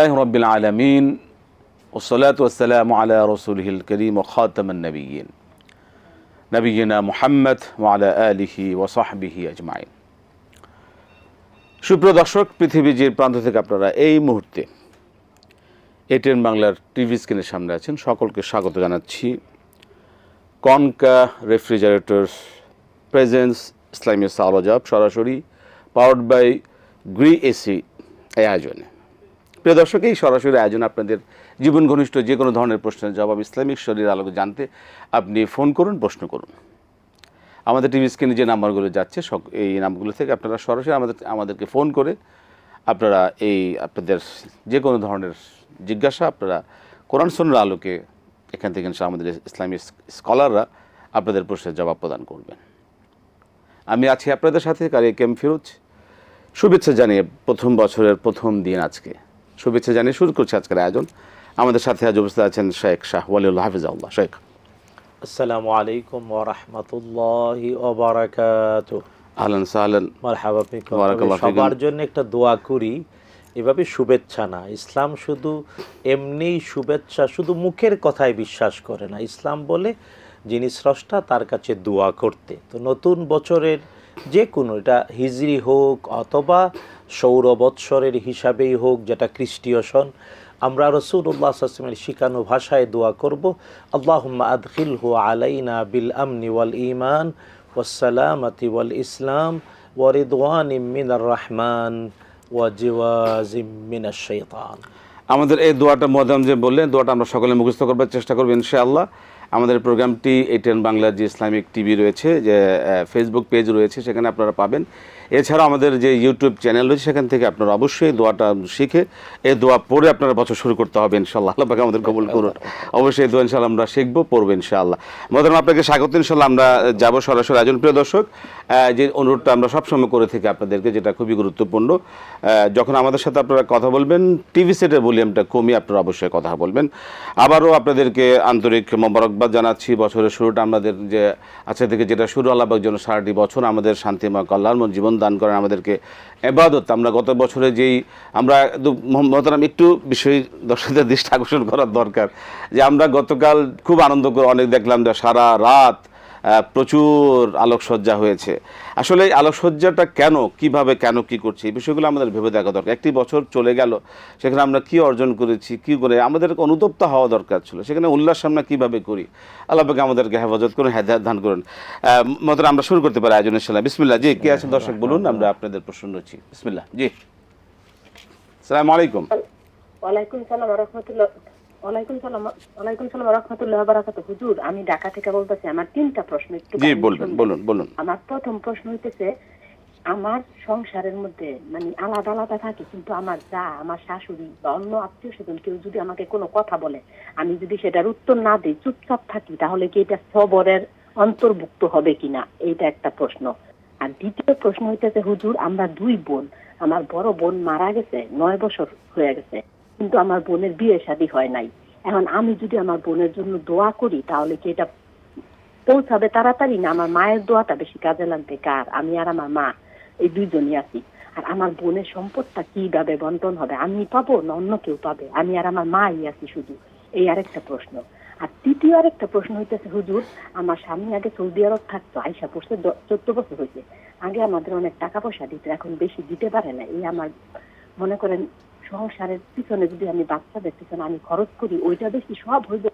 আলহামদুলিল্লাহ রাব্বিল আলামিন ওয়াসসালাতু ওয়াসসালামু আলা রাসূলিহিল কারীম ওয়া খাতামান নাবিয়্যিন নবিয়িনা মুহাম্মদ ওয়া আলা আলিহি ওয়া সাহবিহি আজমাইন। সুপ্রিয় দর্শক, পৃথিবীর যে প্রান্ত থেকে আপনারা এই মুহূর্তে এটিএন বাংলার টিভি স্ক্রিনের সামনে আছেন, সকলকে স্বাগত জানাচ্ছি কনকা রেফ্রিজারেটরস প্রেজেন্স ইসলামী সাওয়াজাব সরাসরি পাওয়ার্ড বাই গ্রি এসি এই আয়োজনে। প্রিয় দর্শক, এই সরাসরি আয়োজন আপনাদের জীবন ঘনিষ্ঠ যে কোনো ধরনের প্রশ্নের জবাব ইসলামিক শরীর আলোকে জানতে আপনি ফোন করুন, প্রশ্ন করুন। আমাদের টিভি স্ক্রিনে যে নাম্বারগুলো যাচ্ছে এই নাম্বারগুলো থেকে আপনারা সরাসরি আমাদেরকে ফোন করে আপনারা আপনাদের যে কোনো ধরনের জিজ্ঞাসা আপনারা কোরআন সুন্নাহর আলোকে এখান থেকে আমাদের ইসলামিক স্কলাররা আপনাদের প্রশ্নের জবাব প্রদান করবেন। আমি আছি আপনাদের সাথে কারি কেম ফিরোজ। শুভেচ্ছা জানিয়ে প্রথম বছরের প্রথম দিন আজকে শুভেচ্ছা জানিয়ে শুরু করছি আজকের আয়োজন। আমাদের সাথে আজ উপস্থিত আছেন শেখ শাহ ওয়ালিউল্লাহ হাফিজাহুল্লাহ। শেখ, আসসালামু আলাইকুম ওয়া রাহমাতুল্লাহি ওয়া বারাকাতুহু। আহলান সাহলান, মারহাবা বিকুম। বারাকাল্লাহু ফিকুম। সবার জন্য একটা দোয়া করি, এভাবে শুভেচ্ছা না। ইসলাম শুধু এমনি শুভেচ্ছা শুধু মুখের কথায় বিশ্বাস করে না। ইসলাম বলে যিনি স্রষ্টা তার কাছে দোয়া করতে। তো নতুন বছরের যে কোনো, এটা হিজরি হোক অথবা সৌর বৎসরের হিসাবেই হোক, যেটা খ্রিস্টীয় সন, আমরা রাসূলুল্লাহ সাল্লাল্লাহু আলাইহি ওয়াসাল্লামের শিখানো ভাষায় দোয়া করব, আল্লাহুম্মা আদখিলহু আলাইনা বিল আমনি ওয়াল ঈমান ওয়াস সালামাতি ওয়াল ইসলাম ওয়া রিদওয়ানিম মিনার রহমান ওয়া জিওয়াজিম মিনাশ শাইতান। আমাদের এই দোয়াটা মোয়াজ্জম যে বললেন, দোয়াটা আমরা সকলে মুখস্থ করবার চেষ্টা করব ইনশাআল্লাহ। আমাদের প্রোগ্রামটি এটিএন বাংলার যে ইসলামিক টিভি রয়েছে, যে ফেসবুক পেজ রয়েছে, সেখানে আপনারা পাবেন। এছাড়াও আমাদের যে ইউটিউব চ্যানেল রয়েছে, সেখান থেকে আপনারা অবশ্যই দোয়াটা শিখে এই দোয়া পড়ে আপনারা বছর শুরু করতে হবে ইনশাআল্লাহ। আল্লাহ পাক আমাদের কবুল করুন। অবশ্যই এই দোয়া ইনশাআল্লাহ আমরা শিখবো, পড়বো ইনশাআল্লাহ। মোহতারাম, আপনাকে স্বাগত। ইনশাআল্লাহ আমরা যাব সরাসরি আয়োজন। প্রিয় দর্শক, যে অনুরোধটা আমরা সবসময় করে থাকি আপনাদেরকে, যেটা খুবই গুরুত্বপূর্ণ, যখন আমাদের সাথে আপনারা কথা বলবেন টিভি সেটের ভলিউমটা কমিয়ে আপনারা অবশ্যই কথা বলবেন। আবারও আপনাদেরকে আন্তরিক মোবারকবাদ জানাচ্ছি। বছরের শুরুটা আমাদের যে আজকে থেকে যেটা শুরু, আল্লাহ পাক যেন সারাটি বছর আমাদের শান্তিময় কল্যাণময় জীবন দান করেন, আমাদেরকে ইবাদত। আমরা গত বছরে আমরা মোহতারাম একটু বিষয় দর্শকদের দৃষ্টি আকর্ষণ করার দরকার, যে আমরা গতকাল খুব আনন্দ করে অনেক দেখলাম যে সারা রাত প্রচুর আলোকসজ্জা হয়েছে। আসলে এই আলোকসজ্জাটা কিভাবে কি করছি, এই বিষয়গুলো আমাদের ভেবে দেখা দরকার। একটি বছর চলে গেল, সেখানে আমরা কি অর্জন করেছি, কি করে আমাদের অনুতপ্ত হওয়া দরকার ছিল, সেখানে উল্লাস আমরা কিভাবে করি। আল্লাহ পাক আমাদেরকে হেফাজত করুন, হেদায়েত দান করুন। মোহতারাম, আমরা শুরু করতে পারি আয়োজন ইনশাআল্লাহ। বিসমিল্লাহ। জি, কে আছেন দর্শক বলুন, আমরা আপনাদের প্রশ্ন নিচ্ছি। বিসমিল্লাহ। জি, আসসালামু আলাইকুম। ওয়ালাইকুম সালাম ওয়া রাহমাতুল্লাহ। ওয়ালাইকুম সালাম ওয়া রাহমাতুল্লাহি ওয়া বারাকাতুহু। হুজুর, আমি ঢাকা থেকে বলতেছি। আমার 3টা প্রশ্ন একটু। জি, বলুন। আমার প্রথম প্রশ্ন হইতেছে, আমার সংসারের মধ্যে মানে আলাদা আলাদা থাকি, কিন্তু আমার আমার শাশুড়ি বা অন্য আত্মীয় স্বজন কেউ যদি আমাকে কোনো কথা বলে, আমি যদি সেটার উত্তর না দিই, চুপচাপ থাকি, তাহলে কি এটা সবরের অন্তর্ভুক্ত হবে কিনা? এইটা একটা প্রশ্ন। আর দ্বিতীয় প্রশ্ন হইতেছে, হুজুর, আমরা 2 বোন। আমার বড় বোন মারা গেছে, 9 বছর হয়ে গেছে, কিন্তু আমার বোনের বিয়ে শাদী হয় নাই। এখন আমি যদি আমার বোনের জন্য দোয়া করি, তাহলে কি এটা পৌঁছাবে তাড়াতাড়ি, না আমার মায়ের দোয়াটা বেশি কাজে লাগবে? কার? আমি আর আমার মা এই 2 জনই আছি। আর আমার বোনের সম্পদটা কিভাবে বন্টন হবে? আমি পাবো না অন্য কেউ পাবে? আমি আর আমার মাই আছি শুধু। এই আরেকটা প্রশ্ন। আর তৃতীয় আরেকটা প্রশ্ন হইতেছে, হুজুর, আমার স্বামী আগে সৌদি আরব থাকতো, আইসা পড়ছে 14 বছর হয়েছে। আগে আমাদের অনেক টাকা পয়সা দিত, এখন বেশি দিতে পারে না। এই আমার মনে করেন সংসারের পিছনে যদি আমি বাচ্চাদের পিছনে আমি খরচ করি, ওইটা বেশি সব হইব,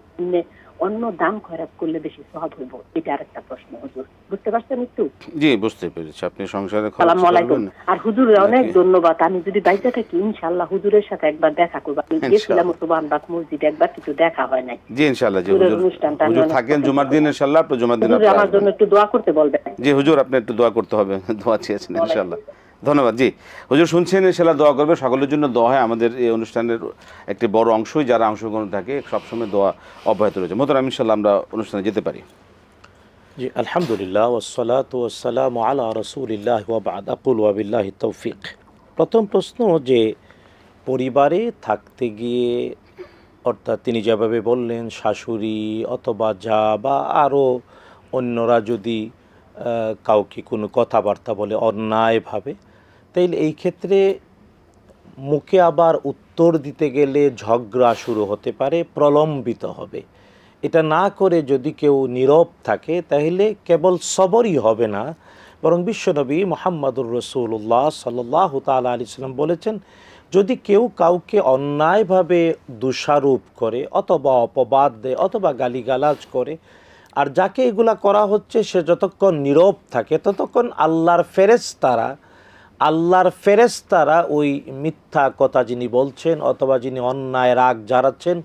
অন্য দান খয়রাত করলে বেশি সব হইব? এটা আরেকটা প্রশ্ন। হুজুর, বুঝতে পারছেন একটু? জি, বুঝতে পেরেছি। আপনি সংসারে খরচ আসসালামু আলাইকুম। করবেন। আর হুজুরের অনেক ধন্যবাদ। আমি যদি বাইরে থাকি, ইনশাআল্লাহ হুজুরের সাথে একবার দেখা করব। আমি গেছিলাম সুবহানবাগ মসজিদে, একবার কিছু দেখা হয় নাই। জি, ইনশাআল্লাহ। জি, হুজুরের হুজুর অনুষ্ঠানটা হুজুর থাকেন জুমার দিন ইনশাআল্লাহ। আপনি জুমার দিন হুজুর আমার জন্য একটু দোয়া করতে বলবেন। জি হুজুর, আপনি একটু দোয়া করতে হবে, দোয়া চেয়েছেন ইনশাআল্লাহ। ধন্যবাদ। জি হুজুর, শুনছেন, ইনশাআল্লাহ দোয়া করবে। সকলের জন্য দোয়া হয়। আমাদের এই অনুষ্ঠানের একটি বড় অংশই যারা অংশগ্রহণ থাকে সবসময় দোয়া অব্যাহত রয়েছে। মোহতারাম, ইনশাআল্লাহ আমরা অনুষ্ঠানে যেতে পারি। জি, আলহামদুলিল্লাহ ওয়াসসালাতু ওয়াসসালামু আলা রাসূলিল্লাহ ওয়া বা'দ। আকুল ওয়া বিল্লাহি তৌফিক। প্রথম প্রশ্ন, যে পরিবারে থাকতে গিয়ে, অর্থাৎ তিনি যেভাবে বললেন শাশুড়ি অথবা যা বা আরও অন্যরা যদি কাউকে কোনো কথাবার্তা বলে অন্যায়ভাবে, তাইলে এই ক্ষেত্রে মুখে আবার উত্তর দিতে গেলে ঝগড়া শুরু হতে পারে, প্রলম্বিত হবে। এটা না করে যদি কেউ নীরব থাকে তাহলে কেবল সবরই হবে না, বরং বিশ্বনবী মুহাম্মদুর রাসূলুল্লাহ সাল্লাল্লাহু তাআলা আলাইহি সাল্লাম বলেছেন, যদি কেউ কাউকে অন্যায়ভাবে দোষারোপ করে অথবা অপবাদ দেয় অথবা গালিগালাজ করে, আর যাকে এগুলা করা হচ্ছে সে যতক্ষণ নীরব থাকে ততক্ষণ আল্লাহর ফেরেশতারা ওই মিথ্যা কথা যিনি বলছেন অথবা যিনি অন্যায় রাগ ঝাড়াচ্ছেন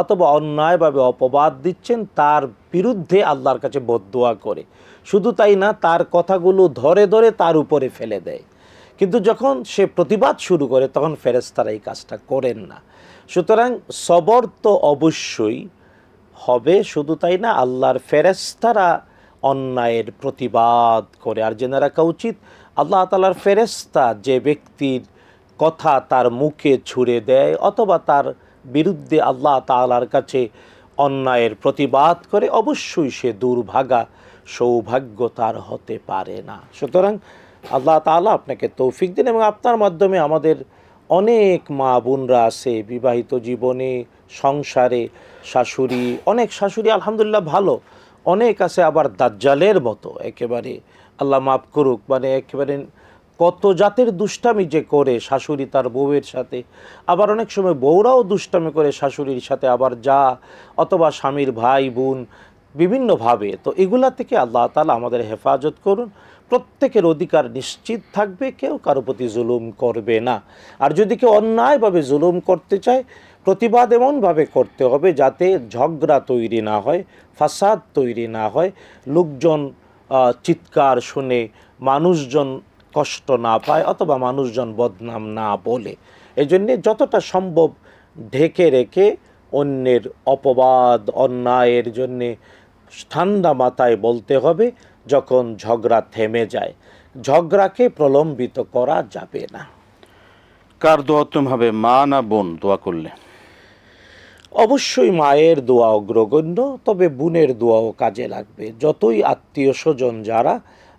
অথবা অন্যায়ভাবে অপবাদ দিচ্ছেন তার বিরুদ্ধে আল্লাহর কাছে বদদুয়া করে। শুধু তাই না, তার কথাগুলো ধরে ধরে তার উপরে ফেলে দেয়। কিন্তু যখন সে প্রতিবাদ শুরু করে তখন ফেরেশতারা এই কাজটা করেন না। সুতরাং সবর তো অবশ্যই হবে, শুধু তাই না, আল্লাহর ফেরেশতারা অন্যায়ের প্রতিবাদ করে। আর জেনে রাখা উচিত, আল্লাহ তাআলার ফেরেশতা যে ব্যক্তির কথা তার মুখে ছুঁড়ে দেয় অথবা তার বিরুদ্ধে আল্লাহ তাআলার কাছে অন্যায়ের প্রতিবাদ করে, অবশ্যই সে দুর্ভাগা, সৌভাগ্য তার হতে পারে না। সুতরাং আল্লাহ তাআলা আপনাকে তৌফিক দিন, এবং আপনার মাধ্যমে আমাদের অনেক মা বোনরা আছে বিবাহিত জীবনে, সংসারে, শাশুড়ি, অনেক শাশুড়ি আলহামদুলিল্লাহ ভালো, অনেক আছে আবার দাজ্জালের মতো, একেবারে আল্লাহ মাফ করুক, মানে একেবারে কত জাতের দুষ্টামি যে করে শাশুড়ি তার বউয়ের সাথে, আবার অনেক সময় বউরাও দুষ্টামি করে শাশুড়ির সাথে, আবার যা অথবা স্বামীর ভাই বোন বিভিন্নভাবে। তো এগুলা থেকে আল্লাহ তাআলা আমাদের হেফাজত করুন। প্রত্যেকের অধিকার নিশ্চিত থাকবে, কেউ কারো প্রতি জুলুম করবে না। আর যদি কেউ অন্যায়ভাবে জুলুম করতে চায়, প্রতিবাদ এমনভাবে করতে হবে যাতে ঝগড়া তৈরি না হয়, ফাসাদ তৈরি না হয়, লোকজন চিৎকার শুনে মানুষজন কষ্ট না পায় অথবা মানুষজন বদনাম না বলে। এই জন্যে যতটা সম্ভব ঢেকে রেখে অন্যের অপবাদ অন্যায়ের জন্যে ঠান্ডা মাথায় বলতে হবে যখন ঝগড়া থেমে যায়। ঝগড়াকে প্রলম্বিত করা যাবে না। কার দোয়া উত্তম হবে, মা না বোন দোয়া করলে? অবশ্যই মায়ের দোয়া অগ্রগণ্য, তবে বোনের দোয়াও কাজে লাগবে। যতই আত্মীয় স্বজন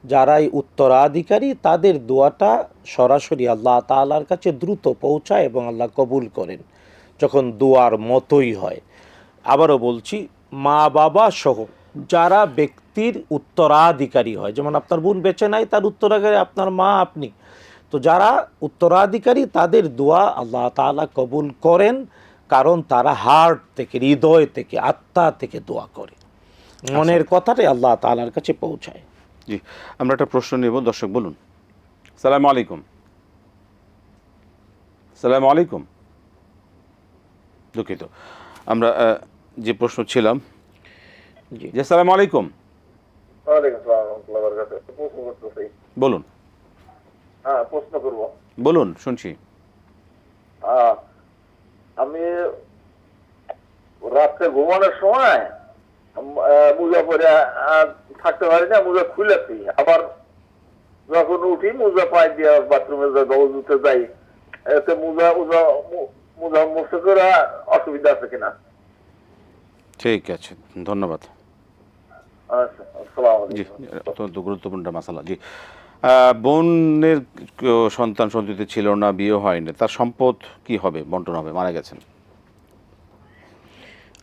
যারাই উত্তরাধিকারী, তাদের দোয়াটা সরাসরি আল্লাহ তাআলার কাছে দ্রুত পৌঁছায় এবং আল্লাহ কবুল করেন যখন দোয়ার মতোই হয়। আবারও বলছি, মা বাবা সহ যারা ব্যক্তির উত্তরাধিকারী হয়, যেমন আপনার বোন বেঁচে নাই, তার উত্তরাধিকারী আপনার মা, আপনি, তো যারা উত্তরাধিকারী তাদের দোয়া আল্লাহ তাআলা কবুল করেন, কারণ তারা হার্ট থেকে, হৃদয় থেকে, আত্মা থেকে দোয়া করে, মনের কথাটাই আল্লাহ তাআলার কাছে পৌঁছায়। জি, আমরা একটা প্রশ্ন নেব। দর্শক বলুন। সালামু আলাইকুম। সালামু আলাইকুম। দুঃখিত, আমরা যে প্রশ্ন ছিলাম। জি, আসসালামু আলাইকুম। ওয়ালাইকুম আসসালাম ওয়া রাহমাতুল্লাহি ওয়া বারাকাতুহু। প্রশ্ন করতেছি। বলুন। হ্যাঁ, প্রশ্ন করব। বলুন, শুনছি। আমি রাতে ঘুমানোর সময় মোজা পরে থাকতে পারি না, মোজা খুলেছি, আবার যখন উঠি মোজা পায়ে দিয়ে বাথরুমে যাই বা উজুতে যাই, এতে মোজা মুছে করে অসুবিধা আছে কিনা? ঠিক আছে, ধন্যবাদ। আচ্ছা, আসসালামু জি, আলাইকুম। অত্যন্ত গুরুত্বপূর্ণ মাসালা। জি, বোনের সন্তান সন্ততি ছিল না, বিয়ে হয়নি, তার সম্পদ কি হবে, বন্টন হবে? মারা গেছেন।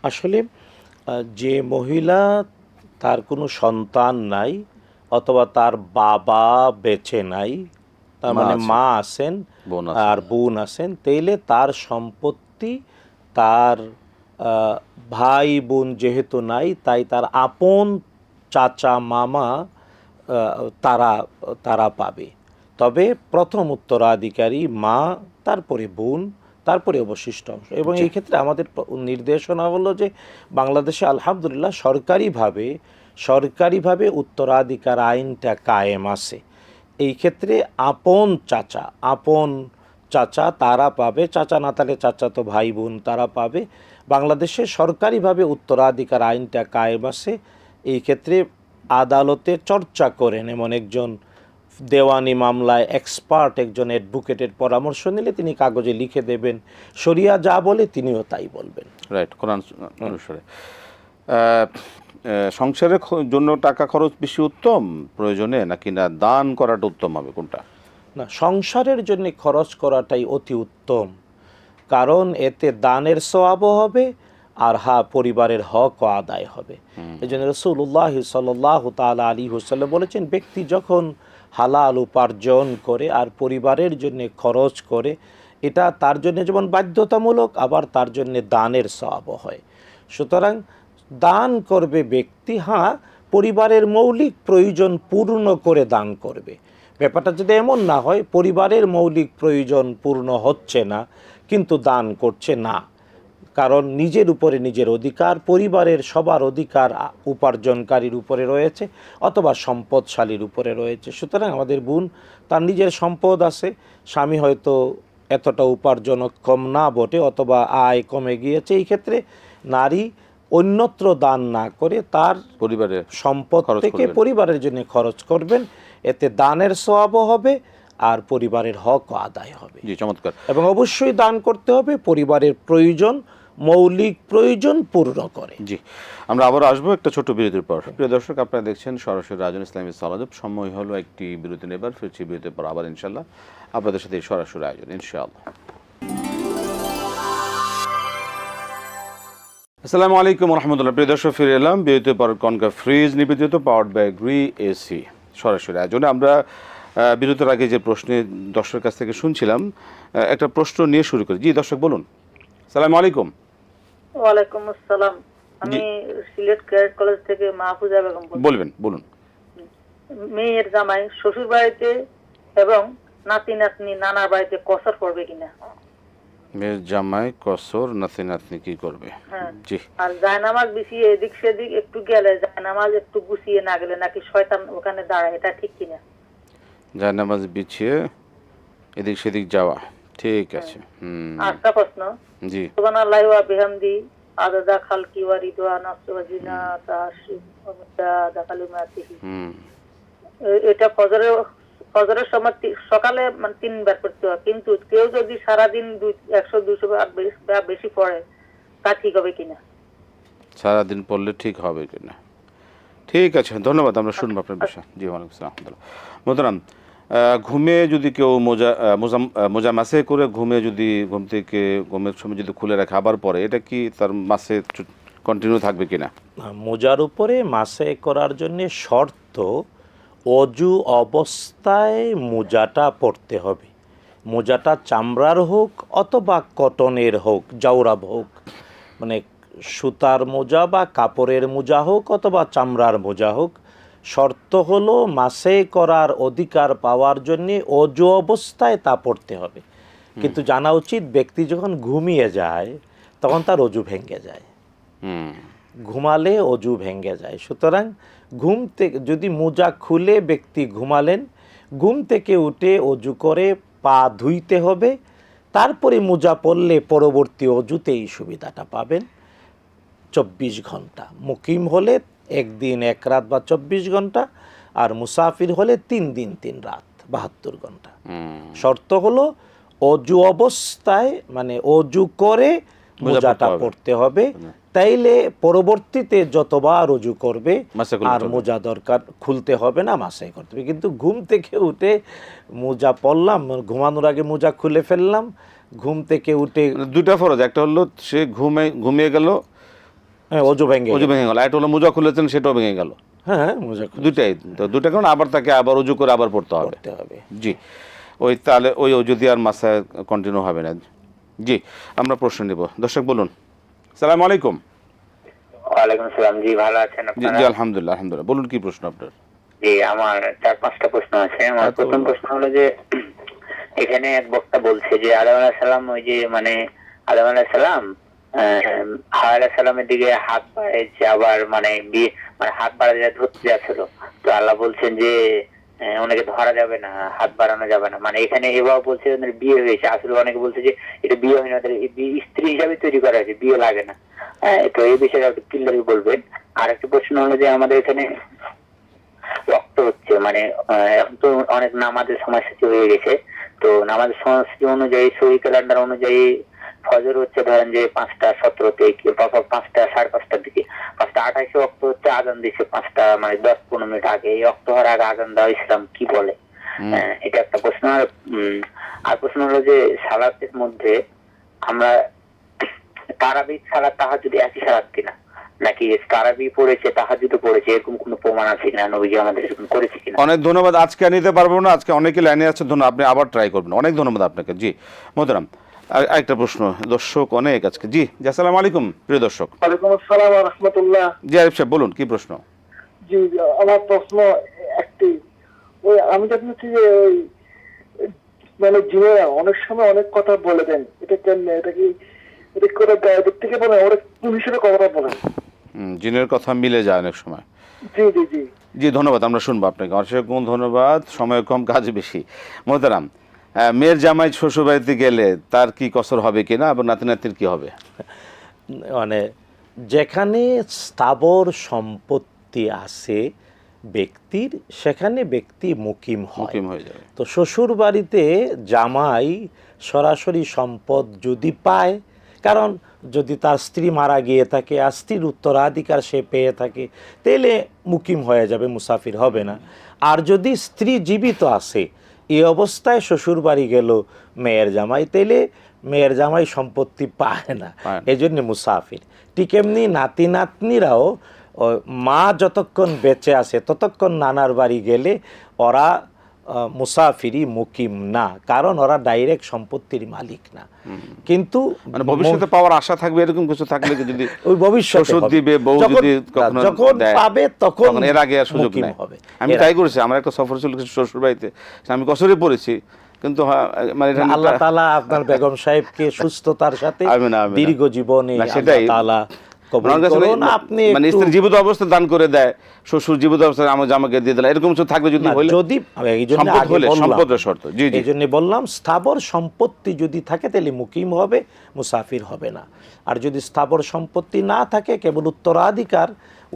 আসলে যে মহিলা তার কোনো সন্তান নাই অথবা তার বাবা বেঁচে নাই, তার মা মানে আছেন। মা আছেন বোন আছেন। আর বোন আছেন, তাইলে তার সম্পত্তি তার ভাই বোন যেহেতু নাই, তাই তার আপন চাচা মামা তারা পাবে। তবে প্রথম উত্তরাধিকারী মা, তারপরে বোন, তারপরে অবশিষ্ট অংশ। এবং এই ক্ষেত্রে আমাদের নির্দেশনা হলো যে বাংলাদেশে আলহামদুলিল্লাহ সরকারিভাবে উত্তরাধিকার আইনটা কায়েম আছে। এই ক্ষেত্রে আপন চাচা তারা পাবে, চাচা না থাকলে চাচাতো ভাই বোন তারা পাবে। বাংলাদেশে সরকারিভাবে উত্তরাধিকার আইনটা কায়েম আছে। এই ক্ষেত্রে আদালতে চর্চা করেন এমন একজন দেওয়ানি মামলায় এক্সপার্ট, একজন অ্যাডভোকেটের পরামর্শ নিলে তিনি কাগজে লিখে দেবেন, শরিয়া যা বলে তিনিও তাই বলবেন। রাইট, কোরআন অনুসারে। সংসারের জন্য টাকা খরচ বেশি উত্তম প্রয়োজনে, নাকি না দান করাটা উত্তম হবে, কোনটা? না, সংসারের জন্য খরচ করাটাই অতি উত্তম। কারণ এতে দানের সওয়াবও হবে আর পরিবারের হকও আদায় হবে। এই জন্য রাসূলুল্লাহ সাল্লাল্লাহু তাআলা আলাইহি ওয়াসাল্লাম বলেছেন, ব্যক্তি যখন হালাল উপার্জন করে আর পরিবারের জন্য খরচ করে, এটা তার জন্য যেমন বাধ্যতামূলক, আবার তার জন্য দানের সওয়াবও হয়। সুতরাং দান করবে ব্যক্তি, পরিবারের মৌলিক প্রয়োজন পূর্ণ করে দান করবে। ব্যাপারটা যদি এমন না হয় পরিবারের মৌলিক প্রয়োজন পূর্ণ হচ্ছে না কিন্তু দান করছে না, কারণ নিজের উপরে নিজের অধিকার, পরিবারের সবার অধিকার উপার্জনকারীর উপরে রয়েছে অথবা সম্পদশালীর উপরে রয়েছে। সুতরাং আমাদের বোন, তার নিজের সম্পদ আছে, স্বামী হয়তো এতটা উপার্জনক্ষম না বটে অথবা আয় কমে গিয়েছে, এই ক্ষেত্রে নারী অন্যত্র দান না করে তার পরিবারের সম্পদ থেকে পরিবারের জন্য খরচ করবেন, এতে দানের সওয়াবও হবে আর পরিবারের হকও আদায় হবে। জি, চমৎকার। এবং অবশ্যই দান করতে হবে পরিবারের প্রয়োজন, মৌলিক প্রয়োজন পূর্ণ করে। জি, আমরা আবার আসবো একটা ছোট বিরতির পর। প্রিয় দর্শক, আপনারা দেখছেন সরাসরি রাজন ইসলামী সালাদ। সময় হলো একটি বিরতি নেবার, ফিরছি বিরতির পর আবার ইনশাল্লাহ আপনাদের সাথে সরাসরি আয়োজন ইনশাআল্লাহ। আসসালামু আলাইকুম রহমতুল্লাহ। প্রিয় দর্শক, ফিরে এলাম বিরতির পর কনকা ফ্রিজ নিবেদিত পাওয়ার্ড বাই গ্রি এসি সরাসরি আয়োজনে। আমরা বিরতির আগে যে প্রশ্নে দর্শকের কাছ থেকে শুনছিলাম, একটা প্রশ্ন নিয়ে শুরু করি। জি দর্শক বলুন। আসসালামু আলাইকুম। ওয়ালাইকুম আসসালাম। আমি সিলেট ক্যাডেট কলেজ থেকে মাহফুজা বেগম বলবেন। বলুন। মেয়ের জামাই শ্বশুর বাড়িতে এবং নাতি নাতনি নানার বাড়িতে কসর করবে কিনা? মেয়ের জামাই কসর, নাতি নাতনি কি করবে? জি। আর জায়নামাজ বিছিয়ে এদিক সেদিক একটু গেলে, জায়নামাজ একটু গুছিয়ে না গেলে নাকি শয়তান ওখানে দাঁড়ায়, এটা ঠিক কিনা? জায়নামাজ বিছিয়ে এদিক সেদিক যাওয়া ঠিক আছে। আরেকটা প্রশ্ন। জি। সুবহানাল্লাহি ওয়া বিহামদি আদাদা খালকি ওয়া রিদওয়ানা ওয়াজিনা তাশিদা কালিমাতিহি। এটা ফজরের সময় সকালে মানে 3 বার পড়তে হয়, কিন্তু কেউ যদি সারাদিন 100-200 বার বেশি পড়ে তা ঠিক হবে কিনা? সারাদিন পড়লে ঠিক হবে কিনা? ঠিক আছে, ধন্যবাদ। আমরা শুনবো আপনার বিষয়। জি, ওয়ালাইকুম আসসালাম। মোহতারাম, ঘুমে যদি কেউ মোজা মাসে করে ঘুম থেকে ঘুমের সময় যদি খুলে রাখে আবার পরে, এটা কি তার মাসে কন্টিনিউ থাকবে কিনা? মোজার উপরে মাসে করার জন্য শর্ত, অজু অবস্থায় মোজাটা পরতে হবে। মোজাটা চামড়ার হোক অথবা কটনের হোক, জাউরাব হোক, মানে সুতার মোজা বা কাপড়ের মোজা হোক অথবা চামড়ার মোজা হোক। শর্ত হলো মাসে করার অধিকার পাওয়ার জন্য অজু অবস্থায় তা পড়তে হবে। কিন্তু জানা উচিত, ব্যক্তি যখন ঘুমিয়ে যায় তখন তার অজু ভেঙে যায়। ঘুমালে অজু ভেঙে যায়। সুতরাং ঘুম থেকে যদি মোজা খুলে ব্যক্তি ঘুমালেন, ঘুম থেকে উঠে অজু করে পা ধুইতে হবে, তারপরে মোজা পরলে পরবর্তী অজুতে এই সুবিধাটা পাবেন। 24 ঘন্টা মুকিম হলে 1 দিন 1 রাত বা 24 ঘন্টা, আর মুসাফির হলে 3 দিন 3 রাত 72 ঘন্টা। শর্ত হলো অজু অবস্থায়, মানে অজু করে মোজাটা পড়তে হবে, তাইলে পরবর্তীতে যতবার অজু করবে আর মোজা দরকার খুলতে হবে না, মাসে করতে হবে। কিন্তু ঘুম থেকে উঠে মোজা পরলাম, ঘুমানোর আগে মোজা খুলে ফেললাম, ঘুম থেকে উঠে দুইটা ফরজ, একটা হলো সে ঘুমিয়ে গেল, অজু ভেঙে গেল, একটা হলো মোজা খুলেছেন সেটাও ভেঙে গেল। হ্যাঁ, মোজা দুটাই তো, দুটা কারণ আবার তাকে আবার অজু করে আবার পড়তে হবে। জি, তাহলে ওই অজু দিয়ে আর মাসে কন্টিনিউ হবে না। জি, আমরা প্রশ্ন নেব। দর্শক বলুন। আসসালামু আলাইকুম। ওয়ালাইকুম আসসালাম। জি, ভালো আছেন আপনারা? জি, আলহামদুলিল্লাহ। বলুন, কি প্রশ্ন আপনার? জি, আমার 4-5টা প্রশ্ন আছে। আমার প্রথম প্রশ্ন হলো যে, এখানে এক বক্তা বলছে যে আদম আলাইহিস সালাম, ওই যে মানে আদম আলাইহিস সালাম হাওয়া আলাইহিস সালামের দিকে হাত বাড়াইছে, আবার মানে হাত বাড়াতে ধরতে যাচ্ছিল, তো আল্লাহ বলছেন যে ওনাকে ধরা যাবে না, হাত বাড়ানো যাবে না। মানে এখানে এভাবে বলছে ওদের বিয়ে হয়েছে, আসলে অনেকে বলছে যে এটা বিয়ে হয় না, স্ত্রী হিসাবে তৈরি করা হয়েছে, বিয়ে লাগে না। তো এই বিষয়ে একটু ক্লিয়ারলি বলবেন। আর একটা প্রশ্ন হলো যে, আমাদের এখানে রক্ত হচ্ছে, মানে এখন তো অনেক নামাজের সময়সূচি হয়ে গেছে, তো নামাজের সময়সূচি অনুযায়ী, সহি ক্যালেন্ডার অনুযায়ী ফজর হচ্ছে ধরেন যে 5:17 বা 5:30-5:30 দিকে, 5:28 অক্ত হচ্ছে, আজান দিচ্ছে 5টা মানে 10-15 মিনিট আগে। এই অক্ত হওয়ার আগে আজান দেওয়া ইসলাম কি বলে? এটা একটা প্রশ্ন। আর প্রশ্ন হলো যে, সালাতের মধ্যে আমরা তারাবি ছাড়া তাহাজ্জুদ একই সালাত কিনা, নাকি তারাবি পড়েছে তাহাজ্জুদও পড়েছে, এরকম কোনো প্রমাণ আছে কিনা, নবীজি আমাদের এরকম করেছে কিনা? অনেক ধন্যবাদ। আজকে আর নিতে পারবো না, আজকে অনেকে লাইনে আছে, ধন্যবাদ। আপনি আবার ট্রাই করবেন। অনেক ধন্যবাদ আপনাকে। জি মোহতারাম, আরেকটা প্রশ্ন, দর্শক অনেক আজকে। জি আসসালামু আলাইকুম প্রিয় দর্শক। ওয়ালাইকুম আসসালাম ওয়া রাহমাতুল্লাহ। জি আরিফ সাহেব বলুন, কি প্রশ্ন? জি আমার প্রশ্ন একটি, ওই আমি দেখছি যে ওই মানে জিনেরা অনেক সময় অনেক কথা বলে দেন, এটা কেন, এটা কি এটা করে গায়েবের থেকে বলে, ওরা কোন হিসেবে কথা বলেন? জিনের কথা মিলে যায় অনেক সময়। জি জি জি জি ধন্যবাদ, আমরা শুনবো আপনাকে। অসংখ্য ধন্যবাদ, সময় কম কাজ বেশি। মোহতারাম, মেয়ের জামাই শ্বশুর বাড়িতে গেলে তার কি কসর হবে কিনা এবং নাতি নাতির কি হবে? মানে যেখানে স্থাবর সম্পত্তি আছে ব্যক্তির, সেখানে ব্যক্তি মুকিম হয়। মুকিম হয়ে যাবে। তো শ্বশুর বাড়িতে জামাই সরাসরি সম্পদ যদি পায়, কারণ যদি তার স্ত্রী মারা গিয়ে থাকে আর স্ত্রীর উত্তরাধিকার সে পেয়ে থাকে, তাহলে মুকিম হয়ে যাবে, মুসাফির হবে না। আর যদি স্ত্রী জীবিত আছে, এই অবস্থায় শ্বশুর বাড়ি গেল মেয়ের জামাই, তাইলে মেয়ের জামাই সম্পত্তি পায় না, এই জন্য মুসাফির। ঠিক এমনি নাতি নাতনিরাও মা যতক্ষণ বেঁচে আছে ততক্ষণ নানার বাড়ি গেলে ওরা মুসাফিরি, মুকিম না, কারণ ওরা ডাইরেক্ট সম্পত্তির মালিক না। কিন্তু মানে ভবিষ্যতে পাওয়ার আশা থাকবে, এরকম কিছু থাকলে যদি ওই ভবিষ্যতে শ্বশুর দিবে, বউ যদি কখনো যখন দেয়, পাবে তখন এর আগে আর সুযোগ মুকিম নেই। হবে। আমি তাই করেছি, আমার একটা সফর ছিল শ্বশুর বাড়িতে, আমি কসরে পড়েছি, কিন্তু মানে আল্লাহ তাআলা আপনার বেগম সাহেবকে সুস্থতার সাথে আমিন, আমিন। দীর্ঘ জীবনে না, আল্লাহ সেটাই। তাআলা কবুল করুন। আপনি মানে একটু- স্ত্রী জীবিত অবস্থা দান করে দেয়, শ্বশুর জীবিত অবস্থায় আমার জামাকে দিয়ে দিলাম, এরকম কিছু থাকবে যদি না, হইলে, যদি এই জন্য সম্পদ আগে হলে, বললাম, সম্পদের শর্ত। জি জি এই জন্য বললাম স্থাবর সম্পত্তি যদি থাকে তাহলে মুকিম হবে, মুসাফির হবে না। আর যদি স্থাবর সম্পত্তি না থাকে, কেবল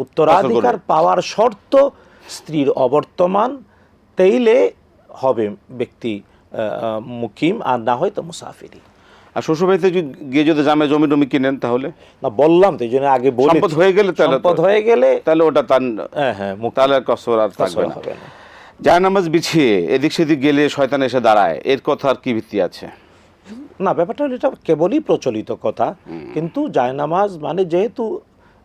উত্তরাধিকার পাওয়ার শর্ত স্ত্রীর অবর্তমান, তাইলে হবে ব্যক্তি মুকিম, আর না হয় তো মুসাফিরি। আর শ্বশুর বাড়িতে গিয়ে যদি জামাই জমি টমি কিনেন তাহলে? না, বললাম তো, এই জন্য আগে বলেছি, সম্পদ হয়ে গেলে তাহলে সম্পদ হয়ে গেলে তাহলে ওটা তার, হ্যাঁ তাহলে কসর আর থাকবে না। হবে না। জায়নামাজ বিছিয়ে এদিক সেদিক গেলে শয়তান এসে দাঁড়ায়, এর কথার কি ভিত্তি আছে? না, ব্যাপারটা হলো এটা কেবলই প্রচলিত কথা, কিন্তু জায়নামাজ মানে যেহেতু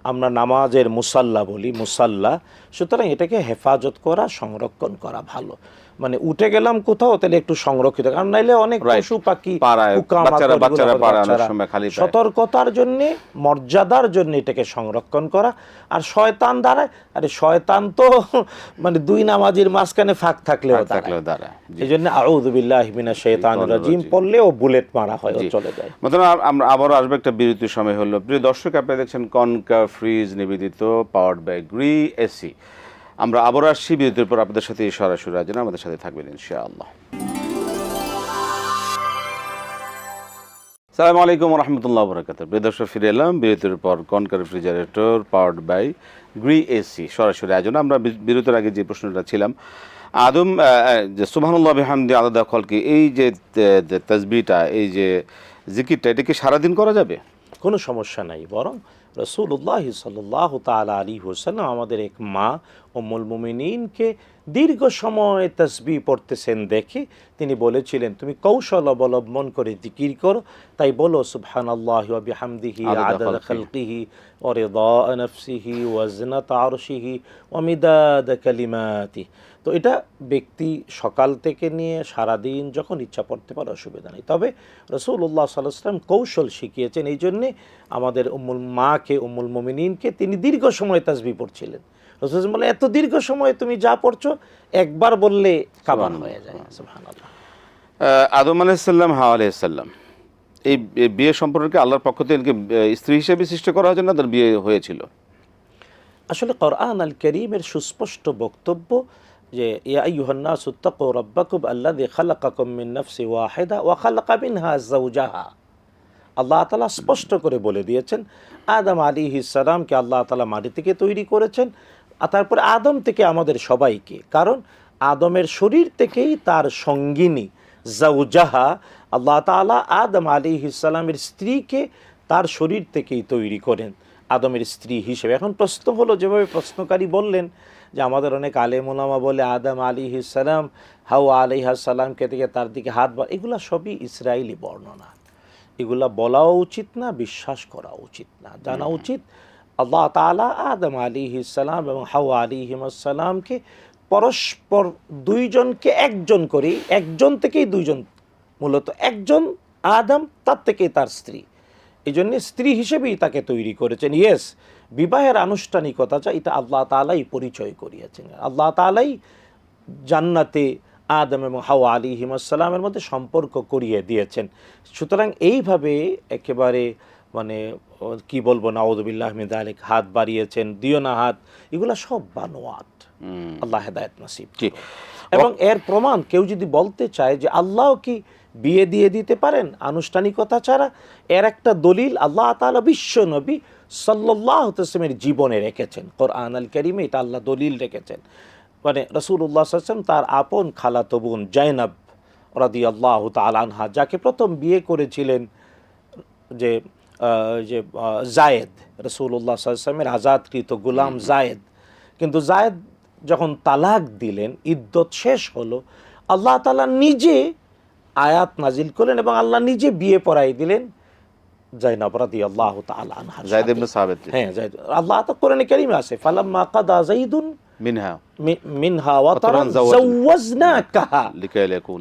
আমরা নামাজের মুসাল্লা বলি, মুসাল্লা, সুতরাং এটাকে হেফাজত করা, সংরক্ষণ করা ভালো। মানে উঠে গেলাম কোথাও, তাহলে একটু সংরক্ষিত, কারণ নাইলে অনেক পশু পাখি, বাচ্চারা পাড়ায় অনেক সময় খালি পায়। সতর্কতার জন্য, মর্যাদার জন্য এটাকে সংরক্ষণ করা। আর শয়তান দাঁড়ায়, আরে শয়তান তো মানে দুই নামাজের মাঝখানে ফাঁক থাকলেও দাঁড়ায়। এই জন্য আউযু বিল্লাহি মিনাশ শাইতানির রাজিম পড়লেও বুলেট মারা হয়, চলে যায়। আমরা আবারও আসবে, একটা বিরতির সময় হলো। প্রিয় দর্শক, আপনারা দেখছেন কনকা ফ্রিজ নিবেদিত পাওয়ার্ড বাই গ্রি এসি। আমরা আবারও আসছি বিরতির পর আপনাদের সাথে সরাসরি আয়োজনে, আমাদের সাথে থাকবেন ইনশাআল্লাহ। আসসালামু আলাইকুম ওয়া রাহমাতুল্লাহি ওয়া বারাকাতুহু। প্রিয় দর্শক, ফিরে এলাম বিরতির পর Konka refrigerator powered by Gree AC সরাসরি আয়োজনে। আমরা বিরতির আগে যে প্রশ্নটা ছিলাম, আদম যে সুবহানাল্লাহ বিহামদি আদাদা খালকি, এই যে তাসবিহটা, এই যে জিকিরটা, এটা কি সারাদিন করা যাবে? কোনো সমস্যা নাই, বরং রাসূলুল্লাহ সাল্লাল্লাহু তাআলা আলাইহি ওয়াসাল্লাম আমাদের এক মা উম্মুল মুমিনিনকে দীর্ঘ সময় তাসবিহ পড়তেছেন দেখে তিনি বলেছিলেন, তুমি কৌশল অবলম্বন করে জিকির করো, তাই বলো সুবহানাল্লাহি ওয়া বিহামদিহি আদাদা খালকিহি ওয়া রিদা নাফসিহি ওয়া জিনাতা আরশিহি ওয়া মিদাদা কালিমাতিহি। তো এটা ব্যক্তি সকাল থেকে নিয়ে সারাদিন যখন ইচ্ছা পড়তে পারে, অসুবিধা নেই। তবে রাসূলুল্লাহ সাল্লাল্লাহু আলাইহি ওয়াসাল্লাম কৌশল শিখিয়েছেন, এই জন্যে আমাদের উম্মুল মুমিনিনকে তিনি দীর্ঘ সময় তাসবিহ পড়ছিলেন। রাসূল বলে, এত দীর্ঘ সময় তুমি যা পড়ছো একবার বললে কাবান হয়ে যায়। সুবহানাল্লাহ। আদম আলাইহিস সালাম, হাওয়া আলাইহিস সালাম, এই বিয়ে সম্পর্কে আল্লাহর পক্ষ থেকে স্ত্রী হিসেবে সৃষ্টি করা হয়েছে না তার বিয়ে হয়েছিল? আসলে কোরআন আল কারীমের সুস্পষ্ট বক্তব্য যে ইয়া আইয়ুহান নাসু তাকু রাব্বাকুম আল্লাযী খালাকাকুম মিন নাফসিন ওয়াহিদা ওয়া খালাকা মিনহা যাওজাহা। আল্লাহ তাআলা স্পষ্ট করে বলে দিয়েছেন, আদম আলাইহিস সালামকে আল্লাহ তাআলা মাটি থেকে তৈরি করেছেন, আর তারপরে আদম থেকে আমাদের সবাইকে, কারণ আদমের শরীর থেকেই তার সঙ্গিনী যাওজাহা, আল্লাহ তাআলা আদম আলাইহিস সালামের স্ত্রীকে তার শরীর থেকেই তৈরি করেন আদমের স্ত্রী হিসেবে। এখন প্রশ্ন হলো, যেভাবে প্রশ্নকারী বললেন যে আমাদের অনেক আলেম ওলামা বলে আদম আলাইহিস সালাম হাওয়া আলাইহিস সালামকে থেকে তার দিকে হাত, এগুলা সবই ইসরায়েলি বর্ণনা। এগুলা বলাও উচিত না, বিশ্বাস করা উচিত না। জানা উচিত আল্লাহ তাআলা আদম আলাইহিসসালাম এবং হাওয়া আলাইহিমুসসালামকে পরস্পর দুইজনকে একজন করে, একজন থেকেই দুইজন, মূলত একজন আদম, তার থেকেই তার স্ত্রী, এই জন্যে স্ত্রী হিসেবেই তাকে তৈরি করেছেন। ইয়েস, বিবাহের আনুষ্ঠানিকতা যা, এটা আল্লাহ তাআলাই পরিচয় করিয়েছেন। আল্লাহ তাআলাই জান্নাতে আদম এবং হাওয়া আলাইহিমুসসালামের মধ্যে সম্পর্ক করিয়ে দিয়েছেন। সুতরাং এইভাবে একেবারে মানে কি বলবো, নাউযুবিল্লাহ মিন যালিক, হাত বাড়িয়েছেন, দিও না হাত, এগুলা সব বানোয়াট। আল্লাহ হেদায়েত নসিব করুন। এবং এর প্রমাণ কেউ যদি বলতে চায় যে আল্লাহ কি বিয়ে দিয়ে দিতে পারেন আনুষ্ঠানিকতা ছাড়া, এর একটা দলিল আল্লাহ তাআলা বিশ্ব নবী সাল্লাল্লাহু আলাইহি ওয়াসাল্লামের জীবনে রেখেছেন। কোরআন আল কারীমে এটা আল্লাহ দলিল রেখেছেন। মানে রাসূলুল্লাহ সাল্লাল্লাহু আলাইহি ওয়াসাল্লাম তার আপন খালাতো বোন জাইনাব রাদিয়াল্লাহু তাআলা আনহা, যাকে প্রথম বিয়ে করেছিলেন যে জায়েদ, রাসূলুল্লাহ সাল্লাল্লাহু আলাইহি ওয়াসাল্লামের আজাদকৃত গোলাম জায়েদ, কিন্তু জায়েদ যখন তালাক দিলেন, ইদ্যত শেষ হলো, আল্লাহ তাআলা নিজে আয়াত নাজিল করলেন এবং আল্লাহ নিজে বিয়ে পড়াই দিলেন জাইনাব রাদিয়াল্লাহু তাআলা আনহা। যায়েদ ইবনে সাবিত, হ্যাঁ যায়েদ, আল্লাহ তো কোরআনে কারীমে আছে, ফালাম্মা কাদা যাইদুন মিনহা ওয়াতারান যাওয়াজনাকাহা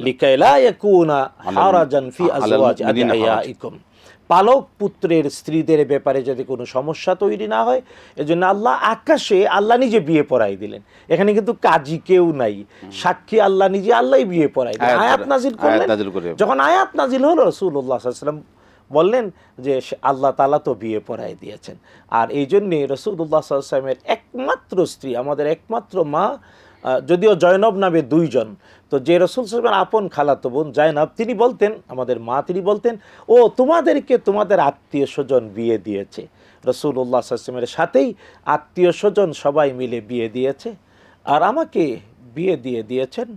লিকাই লা ইয়াকুনা হারাজান ফি আজওয়াজি আদিয়াইকুম। পালক পুত্রের স্ত্রীদের ব্যাপারে যদি কোনো সমস্যা তৈরি না হয়, এজন্য আল্লাহ আকাশে আল্লাহ নিজে বিয়ে পড়াই দিলেন। এখানে কিন্তু কাজী কেউ নাই, সাক্ষী আল্লাহ নিজে, আল্লাহই বিয়ে পড়াই দিলেন, আয়াত নাজিল করলেন। যখন আয়াত নাজিল হলো, রাসূলুল্লাহ সাল্লাল্লাহু আলাইহি ওয়াসাল্লাম বললেন যে আল্লাহ তাআলা তো বিয়ে পড়াই দিয়েছেন। আর এই জন্যে রাসূলুল্লাহ সাল্লাল্লাহু আলাইহি ওয়াসাল্লামের একমাত্র স্ত্রী, আমাদের একমাত্র মা, যদিও জয়নব নামে দুইজন, তো যে রাসূল সাল্লাল্লাহু আলাইহি ওয়াসাল্লামের আপন খালাতো বোন জয়নব, তিনি বলতেন, আমাদের মা, তিনি বলতেন, ও তোমাদেরকে তোমাদের আত্মীয় স্বজন বিয়ে দিয়েছে। রাসূলুল্লাহ সাল্লাল্লাহু আলাইহি ওয়াসাল্লামের সাথেই আত্মীয় স্বজন সবাই মিলে বিয়ে দিয়েছে, আর আমাকে বিয়ে দিয়ে দিয়েছেন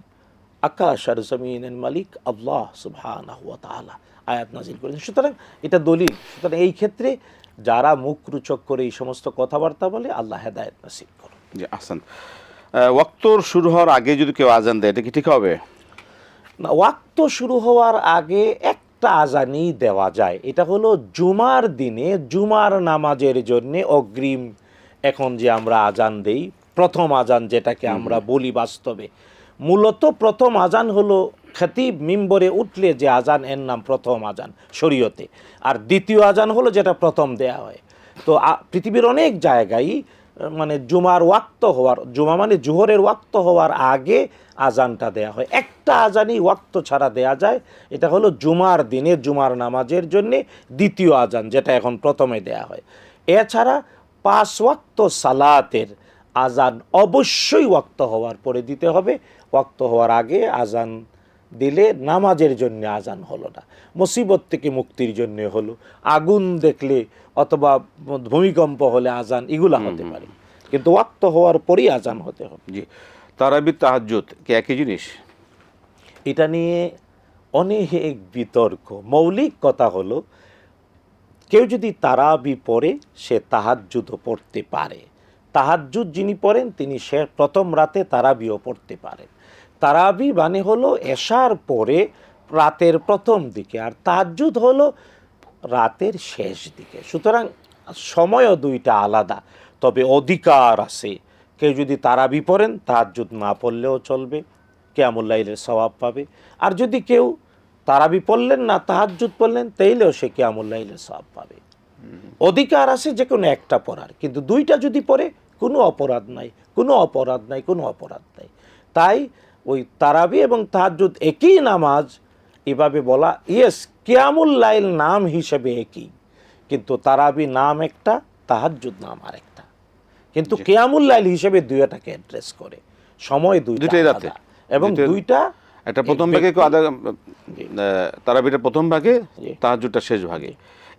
আকাশ আর জমিনের মালিক আল্লাহ সুবহানাহু ওয়া তাআলা, আয়াত নাজিল করেছেন। সুতরাং এটা দলিল। সুতরাং এই ক্ষেত্রে যারা মুখ রুচক করে এই সমস্ত কথাবার্তা বলে, আল্লাহ হেদায়েত নসিব করুন। জি, আহসান। ওয়াক্ত শুরু হওয়ার আগে যদি কেউ আজান দেয়, এটা কি ঠিক হবে? না, ওয়াক্ত শুরু হওয়ার আগে একটা আজানই দেওয়া যায়। এটা হলো জুমার দিনে জুমার নামাজের জন্য অগ্রিম, এখন যে আমরা আজান দেই, প্রথম আজান যেটাকে আমরা বলি, বাস্তবে মূলত প্রথম আজান হলো খতিব মিম্বরে উঠলে যে আজান, এর নাম প্রথম আজান শরীয়তে। আর দ্বিতীয় আজান হলো যেটা প্রথম দেয়া হয়। তো পৃথিবীর অনেক জায়গায় মানে জুমার ওয়াক্ত হওয়ার, জুমা মানে জোহরের ওয়াক্ত হওয়ার আগে আজানটা দেয়া হয়। একটা আজানই ওয়াক্ত ছাড়া দেয়া যায়, এটা হলো জুমার দিনে জুমার নামাজের জন্যে দ্বিতীয় আজান, যেটা এখন প্রথমে দেয়া হয়। এছাড়া 5 ওয়াক্ত সালাতের আজান অবশ্যই ওয়াক্ত হওয়ার পরে দিতে হবে। ওয়াক্ত হওয়ার আগে আজান দিলে নামাজের জন্য আজান হলো না, মুসিবত থেকে মুক্তির জন্য হলো, আগুন দেখলে অথবা ভূমিকম্প হলে আজান, এগুলা হতে পারে, কিন্তু ওয়াক্ত হওয়ার পরেই আজান হতে হবে। জি, তারাবি তাহাজ্জুদ কি একই জিনিস? এটা নিয়ে অনেক বিতর্ক। মৌলিক কথা হলো, কেউ যদি তারাবি পড়ে, সে তাহাজ্জুদও পড়তে পারে। তাহাজ্জুদ যিনি পড়েন, তিনি সে প্রথম রাতে তারাবিও পড়তে পারেন। তারাবি মানে হলো এশার পরে রাতের প্রথম দিকে, আর তাহাজ্জুদ হলো রাতের শেষ দিকে। সুতরাং সময়ও দুইটা আলাদা, তবে অধিকার আছে। কেউ যদি তারাবি পড়েন, তাহাজ্জুদ না পড়লেও চলবে, কিয়ামুল লাইলের সওয়াব পাবে। আর যদি কেউ তারাবি পড়লেন না, তাহাজ্জুদ পড়লেন, তাইলেও সে কিয়ামুল লাইলের সওয়াব পাবে। অধিকার আছে যে কোনো একটা পড়ার, কিন্তু দুইটা যদি পড়ে কোনো অপরাধ নাই, কোনো অপরাধ নাই, কোনো অপরাধ নাই। তাই ওই তারাবি এবং তাহাজ্জুদ একই নামাজ, এভাবে বলা, ইয়েস, কিয়ামুল লাইল নাম হিসেবে একই, কিন্তু তারাবি নাম একটা, তাহাজ্জুদ নাম আরেকটা, কিন্তু কিয়ামুল লাইল হিসেবে দুইটাকে অ্যাড্রেস করে, সময় দুইটাই রাতে, এবং দুইটা একটা প্রথম ভাগে, তারাবিটা প্রথম ভাগে, তাহাজ্জুদটা শেষ ভাগে।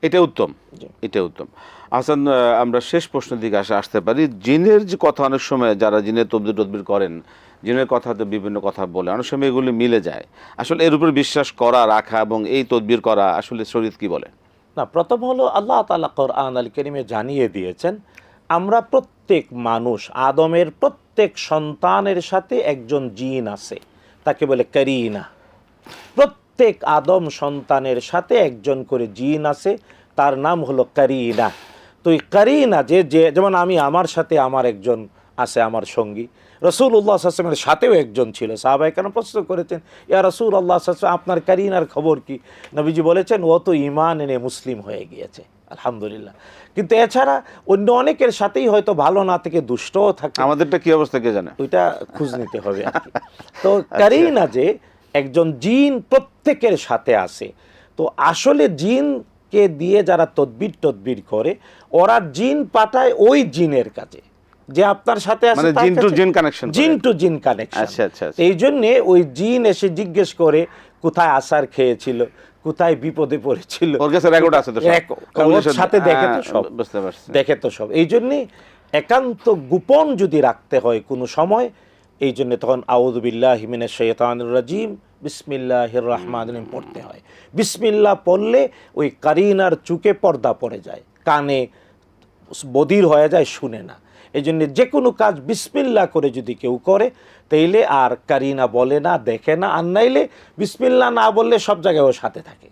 এটা উত্তম, এটা উত্তম। আহসান, আমরা শেষ প্রশ্নের দিকে আসতে পারি। জিনের যে কথা, অনেক সময় যারা জিনের তদবির করেন, জিনের কথাতে বিভিন্ন কথা বলে, অনেক সময় এগুলি মিলে যায়। আসলে এর উপর বিশ্বাস করা, রাখা এবং এই তদবির করা আসলে শরীয়ত কি বলে? না, প্রথম হলো আল্লাহ তাআলা কোরআন আল কারীমে জানিয়ে দিয়েছেন, আমরা প্রত্যেক মানুষ, আদমের প্রত্যেক সন্তানের সাথে একজন জিন আছে, তাকে বলে কারিনা। প্রত্যেক আদম সন্তানের সাথে একজন করে জিন আছে, তার নাম হলো কারিনা। তো এই কারিনা যে যেমন আমি, আমার সাথে আমার একজন আছে আমার সঙ্গী, রাসূলুল্লাহ সাল্লাল্লাহু আলাইহি ওয়াসাল্লামের সাথেও একজন ছিল। সাহাবায়ে কেরাম প্রশ্ন করেছেন, ইয়া রাসূলুল্লাহ সাল্লাল্লাহু আলাইহি ওয়াসাল্লাম, আপনার কারিনার খবর কি? নবীজি বলেছেন, ও তো ঈমান এনে মুসলিম হয়ে গিয়েছে, আলহামদুলিল্লাহ। কিন্তু এছাড়া অন্য অনেকের সাথেই হয়তো ভালো না থেকে দুষ্টও থাকে, আমাদেরটা কি অবস্থা কে জানে, ওইটা খোঁজ নিতে হবে আর কি। তো কারিনা যে একজন জিন প্রত্যেকের সাথে আছে। তো আসলে জিনকে দিয়ে যারা তদবির করে, ওরা জিন পাঠায় ওই জিনের কাছে যে আপনার সাথে আছে, মানে তার জিন টু কাছে। জিন কানেকশন, জিন টু জিন কানেকশন। আচ্ছা, আচ্ছা, আচ্ছা। এই জন্যে ওই জিন এসে জিজ্ঞেস করে কোথায় আসার খেয়েছিল, কোথায় বিপদে পড়েছিল, ওর কাছে রেকর্ড আছে তো সব। ওর সাথে দেখে তো সব, বুঝতে পারছি। দেখে তো সব। এই জন্যে একান্ত গোপন যদি রাখতে হয় কোনো সময়, এই জন্য তখন আউযু বিল্লাহি মিনাশ শাইতানির রাজিম বিসমিল্লাহির রহমানির রহিম পড়তে হয়। বিসমিল্লাহ পড়লে ওই কারিনার চুকে পর্দা পড়ে যায়, কানে বধির হয়ে যায়, শুনে না। এই জন্য যে কোনো কাজ বিসমিল্লাহ করে যদি কেউ করে, তাইলে আর কারিনা বলে না, দেখে না। আর নাইলে বিসমিল্লাহ না বললে সব জায়গায় ওর সাথে থাকে।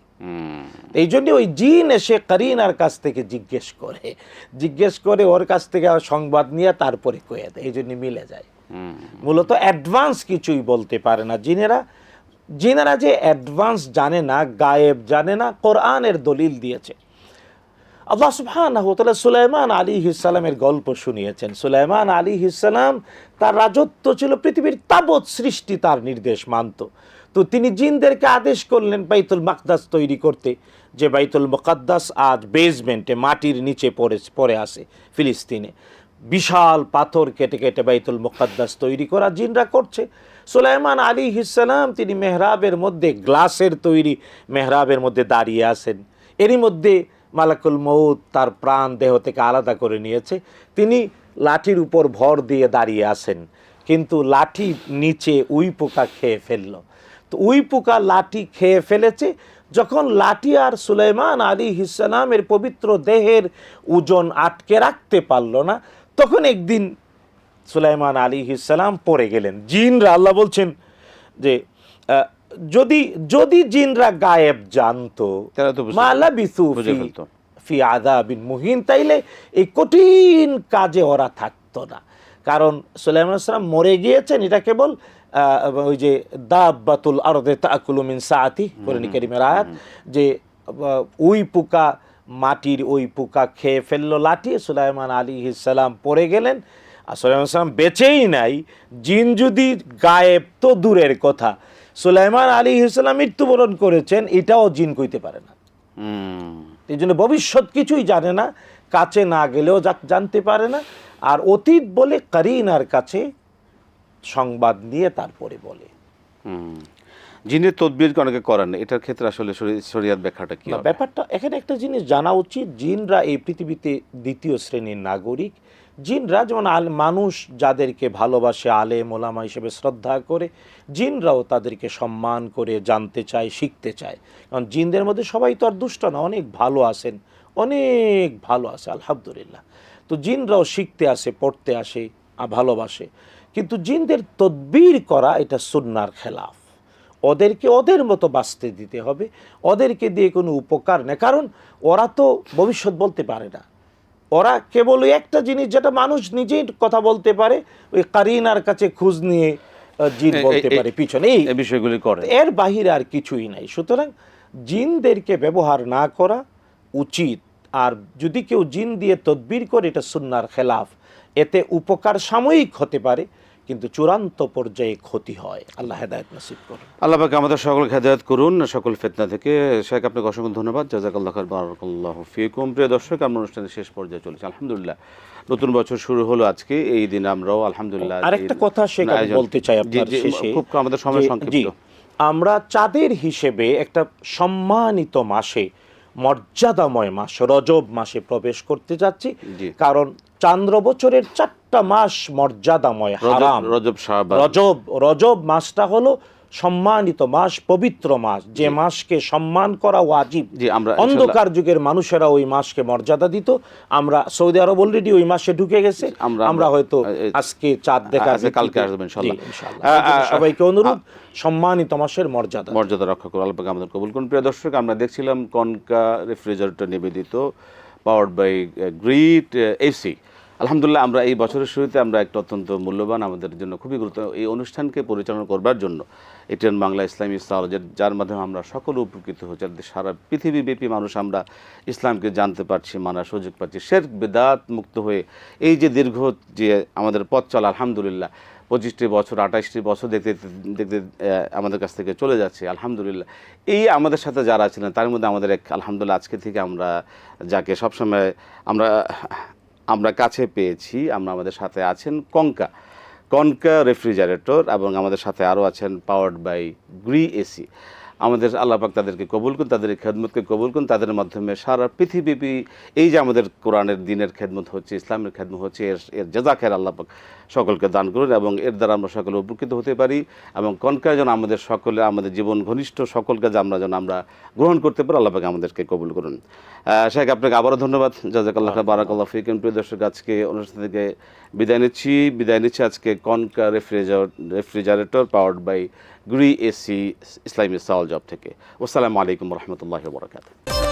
এই জন্য ওই জিন এসে কারিনার কাছ থেকে জিজ্ঞেস করে ওর কাছ থেকে সংবাদ নিয়ে তারপরে কয়ে দেয়। এই জন্য মিলে যায়। মূলত অ্যাডভান্স কিছুই বলতে পারে না জিনেরা যে অ্যাডভান্স জানে না, গায়েব জানে না, কোরআনের দলিল দিয়েছে। আল্লাহ সুবহানাহু ওয়া তাআলা সুলাইমান আলাইহিস সালামের গল্প শুনিয়েছেন। সুলাইমান আলাইহিস সালাম, তার রাজত্ব ছিল পৃথিবীর তাবৎ সৃষ্টি তার নির্দেশ মানত। তো তিনি জিনদেরকে আদেশ করলেন বাইতুল মাকদাস তৈরি করতে, যে বাইতুল মুকাদ্দাস আজ বেসমেন্টে মাটির নিচে পড়ে আছে ফিলিস্তিনে। বিশাল পাথর কেটে কেটে বাইতুল মুকাদ্দাস তৈরি করা জিনরা করছে। সুলাইমান আলাইহিস সালাম তিনি মেহরাবের মধ্যে, গ্লাসের তৈরি মেহরাবের মধ্যে দাঁড়িয়ে আছেন। এরই মধ্যে মালাকুল মউত তার প্রাণ দেহ থেকে আলাদা করে নিয়েছে। তিনি লাঠির উপর ভর দিয়ে দাঁড়িয়ে আছেন, কিন্তু লাঠি নিচে উই পোকা খেয়ে ফেলল। তো উই পোকা লাঠি খেয়ে ফেলেছে। যখন লাঠি আর সুলাইমান আলাইহিস সালামের পবিত্র দেহের ওজন আটকে রাখতে পারল না, তখন একদিন সুলাইমান আলাইহিস সালাম পড়ে গেলেন। জিনরা, আল্লাহ বলছেন যে যদি জিনরা গায়েব জানতো, মা লাবিসু ফি আযাবিন মুহিন, তাইলে এই কঠিন কাজে ওরা থাকতো না। কারণ সুলাইমান আলাইহিস সালাম মরে গিয়েছেন, এটা কেবল ওই যে দাব্বাতুল আরদে তাকুলু মিন সাআতি, কোরআন কারীমের আয়াত, যে ওই পোকা, মাটির ওই পোকা খেয়ে ফেললো লাঠি। সুলাইমান আলাইহিস সালাম পড়ে গেলেন, আর সুলাইমান সালাম বেঁচেই নাই। জিন যদি গায়েব তো দূরের কথা, সুলাইমান আলাইহিস সালাম মৃত্যুবরণ করেছেন, এটাও জিন কইতে পারে না। এই জন্য ভবিষ্যৎ কিছুই জানে না, কাছে না গেলেও জানতে পারে না। আর অতীত বলে কারিনার কাছে সংবাদ নিয়ে তারপরে বলে। জিনের তদবিরকে অনেকে করেন, এটার ক্ষেত্রে আসলে শরীয়ত ব্যাখ্যাটা কি? ব্যাপারটা এখানে একটা জিনিস জানা উচিত, জিনরা এই পৃথিবীতে দ্বিতীয় শ্রেণীর নাগরিক। জিনরা যেমন মানুষ যাদেরকে ভালোবাসে, আলেম ওলামা হিসেবে শ্রদ্ধা করে, জিনরাও তাদেরকে সম্মান করে, জানতে চায়, শিখতে চায়। কারণ জিনদের মধ্যে সবাই তো আর দুষ্ট না, অনেক ভালো আছেন, অনেক ভালো আছে, আলহামদুলিল্লাহ। তো জিনরাও শিখতে আসে, পড়তে আসে, ভালোবাসে। কিন্তু জিনদের তদবির করা এটা সুন্নাহর খেলাফ। ওদেরকে ওদের মতো বাঁচতে দিতে হবে, ওদেরকে দিয়ে কোনো উপকার নেই। কারণ ওরা তো ভবিষ্যৎ বলতে পারে না। ওরা কেবল ওই একটা জিনিস যেটা মানুষ নিজেই কথা বলতে পারে, ওই কারিনার কাছে খোঁজ নিয়ে জিন বলতে পারে পিছনে, এই বিষয়গুলি করে, এর বাহিরে আর কিছুই নাই। সুতরাং জিনদেরকে ব্যবহার না করা উচিত। আর যদি কেউ জিন দিয়ে তদবির করে, এটা সুন্নাহর খেলাফ। এতে উপকার সাময়িক হতে পারে, কিন্তু চূড়ান্ত পর্যায়ে ক্ষতি হয়। আল্লাহ হেদায়েত নসিব করুন। আল্লাহ পাক আমাদের সকলকে হেদায়েত করুন সকল ফিতনা থেকে। শেখ, আপনাকে অসংখ্য ধন্যবাদ। জাযাকাল্লাহু খাইর, বারাকাল্লাহু ফিকুম। প্রিয় দর্শক, আমরা অনুষ্ঠানের শেষ পর্যায়ে চলেছি। আলহামদুলিল্লাহ, নতুন বছর শুরু হলো আজকে, এই দিন আমরাও আলহামদুলিল্লাহ। আরেকটা কথা শেখ বলতে চাই আপনার শেষে, খুব আমাদের সময় সংক্ষিপ্ত। আমরা চাঁদের হিসেবে একটা সম্মানিত মাসে, মর্যাদাময় মাস রজব মাসে প্রবেশ করতে যাচ্ছি। কারণ চান্দ্র বছরের 4টা মাস মর্যাদাময়, হারাম। রজব মাসটা হলো সম্মানিত মাস, পবিত্র মাস, যে মাসকে সম্মান করা ওয়াজিব। জি, আমরা অন্ধকার যুগের মানুষেরা ওই মাসকে মর্যাদা দিত। আমরা সৌদি আরব অলরেডি ওই মাসে ঢুকে গেছে, আমরা হয়তো আজকে চাঁদ দেখা, কালকে আসবে ইনশাআল্লাহ। সবাইকে অনুরোধ, সম্মানিত মাসের মর্যাদা রক্ষা করুন, আল্লাহ পাক আমাদের কবুল করুন। প্রিয় দর্শক, আমরা দেখছিলাম কনকা রেফ্রিজারেটর নিবেদিত পাওয়ার্ড বাই গ্রিট এসি। আলহামদুলিল্লাহ, আমরা এই বছরের শুরুতে আমরা একটা অত্যন্ত মূল্যবান, আমাদের জন্য খুবই গুরুত্বপূর্ণ এই অনুষ্ঠানকে পরিচালনা করবার জন্য এটিএন বাংলা ইসলামী সাল, যার মাধ্যমে আমরা সকলে উপকৃত হচ্ছি, সারা পৃথিবীব্যাপী মানুষ আমরা ইসলামকে জানতে পারছি, মানার সুযোগ পাচ্ছি, শিরক বিদআত মুক্ত হয়ে এই যে দীর্ঘ যে আমাদের পথ চলা, আলহামদুলিল্লাহ 25টি বছর 28টি বছর দেখতে দেখতে আমাদের কাছ থেকে চলে যাচ্ছে। আলহামদুলিল্লাহ, এই আমাদের সাথে যারা ছিলেন তার মধ্যে আমাদের এক আলহামদুলিল্লাহ আজকে থেকে আমরা যাকে সবসময় আমরা কাছে পেয়েছি, আমাদের সাথে আছেন কনকা রেফ্রিজারেটর, এবং আমাদের সাথে আরও আছেন পাওয়ার্ড বাই গ্রি এসি। আমাদের আল্লাহ পাক তাদেরকে কবুল করুন, তাদের খেদমতকে কবুল করুন, তাদের মাধ্যমে সারা পৃথিবীব্যাপী এই যে আমাদের কোরআনের দিনের খেদমত হচ্ছে, ইসলামের খেদমত হচ্ছে, এর জাযা খের আল্লাহ পাক সকলকে দান করুন, এবং এর দ্বারা আমরা সকলে উপকৃত হতে পারি, এবং কনকায় যেন আমাদের সকলে, আমাদের জীবন ঘনিষ্ঠ সকলকে আমরা গ্রহণ করতে পারি। আল্লাহ পাক আমাদেরকে কবুল করুন। শেখ, আপনাকে আবারও ধন্যবাদ, জাযাকাল্লাহ বারাকাল্লাহ ফিকুম। প্রিয় দর্শক, আজকে অনুষ্ঠান থেকে বিদায় নিচ্ছি আজকে Konka refrigerator powered by Gree AC ইসলামী সাল জব থেকে। আসসালামু আলাইকুম রহমতুল্লাহি ওয়া বারাকাতুহু।